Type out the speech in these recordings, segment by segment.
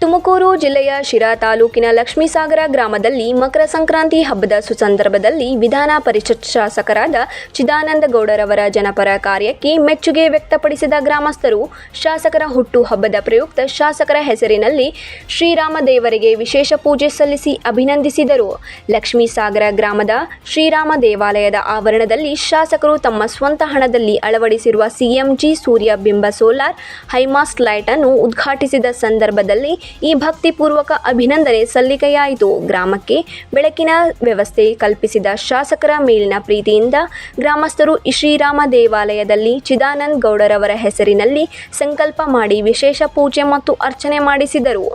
ತುಮಕೂರು ಜಿಲ್ಲೆಯ ಶಿರಾ ತಾಲೂಕಿನ ಲಕ್ಷ್ಮೀಸಾಗರ ಗ್ರಾಮದಲ್ಲಿ ಮಕರ ಸಂಕ್ರಾಂತಿ ಹಬ್ಬದ ಸುಸಂದರ್ಭದಲ್ಲಿ ವಿಧಾನ ಪರಿಷತ್ ಶಾಸಕರಾದ ಚಿದಾನಂದ ಗೌಡರವರ ಜನಪರ ಕಾರ್ಯಕ್ಕೆ ಮೆಚ್ಚುಗೆ ವ್ಯಕ್ತಪಡಿಸಿದ ಗ್ರಾಮಸ್ಥರು ಶಾಸಕರ ಹುಟ್ಟು ಹಬ್ಬದ ಪ್ರಯುಕ್ತ ಶಾಸಕರ ಹೆಸರಿನಲ್ಲಿ ಶ್ರೀರಾಮ ದೇವರಿಗೆ ವಿಶೇಷ ಪೂಜೆ ಸಲ್ಲಿಸಿ ಅಭಿನಂದಿಸಿದರು. ಲಕ್ಷ್ಮೀಸಾಗರ ಗ್ರಾಮದ ಶ್ರೀರಾಮ ದೇವಾಲಯದ ಆವರಣದಲ್ಲಿ ಶಾಸಕರು ತಮ್ಮ ಸ್ವಂತ ಹಣದಲ್ಲಿ ಅಳವಡಿಸಿರುವ ಸಿಎಂಜಿ ಸೂರ್ಯ ಬಿಂಬ ಸೋಲಾರ್ ಹೈಮಾಸ್ಟ್ ಲೈಟ್ ಅನ್ನು ಉದ್ಘಾಟಿಸಿದ ಸಂದರ್ಭದಲ್ಲಿ ಈ ಭಕ್ತಿಪೂರ್ವಕ ಅಭಿನಂದನೆ ಸಲ್ಲಿಕೆಯಾಯಿತು. ಗ್ರಾಮಕ್ಕೆ ಬೆಳಕಿನ ವ್ಯವಸ್ಥೆ ಕಲ್ಪಿಸಿದ ಶಾಸಕರ ಮೇಲಿನ ಪ್ರೀತಿಯಿಂದ ಗ್ರಾಮಸ್ಥರು ಶ್ರೀರಾಮ ದೇವಾಲಯದಲ್ಲಿ ಚಿದಾನಂದ ಗೌಡರವರ ಹೆಸರಿನಲ್ಲಿ ಸಂಕಲ್ಪ ಮಾಡಿ ವಿಶೇಷ ಪೂಜೆ ಮತ್ತು ಅರ್ಚನೆ ಮಾಡಿಸಿದರು.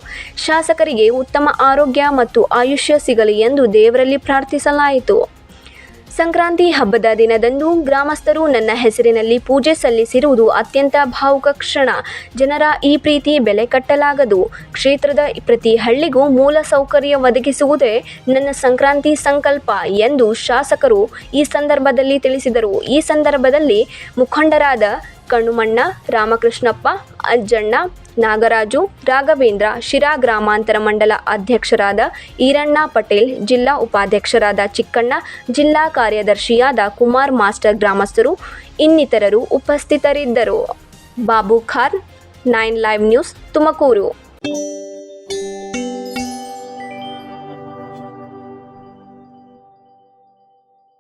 ಶಾಸಕರಿಗೆ ಉತ್ತಮ ಆರೋಗ್ಯ ಮತ್ತು ಆಯುಷ್ಯ ಸಿಗಲಿ ಎಂದು ದೇವರಲ್ಲಿ ಪ್ರಾರ್ಥಿಸಲಾಯಿತು. ಸಂಕ್ರಾಂತಿ ಹಬ್ಬದ ದಿನದಂದು ಗ್ರಾಮಸ್ಥರು ನನ್ನ ಹೆಸರಿನಲ್ಲಿ ಪೂಜೆ ಸಲ್ಲಿಸಿರುವುದು ಅತ್ಯಂತ ಭಾವುಕ ಕ್ಷಣ. ಜನರ ಈ ಪ್ರೀತಿ ಬೆಲೆ ಕಟ್ಟಲಾಗದು. ಕ್ಷೇತ್ರದ ಪ್ರತಿ ಹಳ್ಳಿಗೂ ಮೂಲ ಸೌಕರ್ಯ ಒದಗಿಸುವುದೇ ನನ್ನ ಸಂಕ್ರಾಂತಿ ಸಂಕಲ್ಪ ಎಂದು ಶಾಸಕರು ಈ ಸಂದರ್ಭದಲ್ಲಿ ತಿಳಿಸಿದರು. ಈ ಸಂದರ್ಭದಲ್ಲಿ ಮುಖಂಡರಾದ ಕಣ್ಣುಮಣ್ಣ, ರಾಮಕೃಷ್ಣಪ್ಪ, ಅಜ್ಜಣ್ಣ, ನಾಗರಾಜು, ರಾಘವೇಂದ್ರ, ಶಿರಾ ಗ್ರಾಮಾಂತರ ಮಂಡಲ ಅಧ್ಯಕ್ಷರಾದ ಈರಣ್ಣ ಪಟೇಲ್, ಜಿಲ್ಲಾ ಉಪಾಧ್ಯಕ್ಷರಾದ ಚಿಕ್ಕಣ್ಣ, ಜಿಲ್ಲಾ ಕಾರ್ಯದರ್ಶಿಯಾದ ಕುಮಾರ್ ಮಾಸ್ಟರ್ ಗ್ರಾಮಸ್ಥರು ಇನ್ನಿತರರು ಉಪಸ್ಥಿತರಿದ್ದರು. Babu Khan, 9 live news, Tumakuru.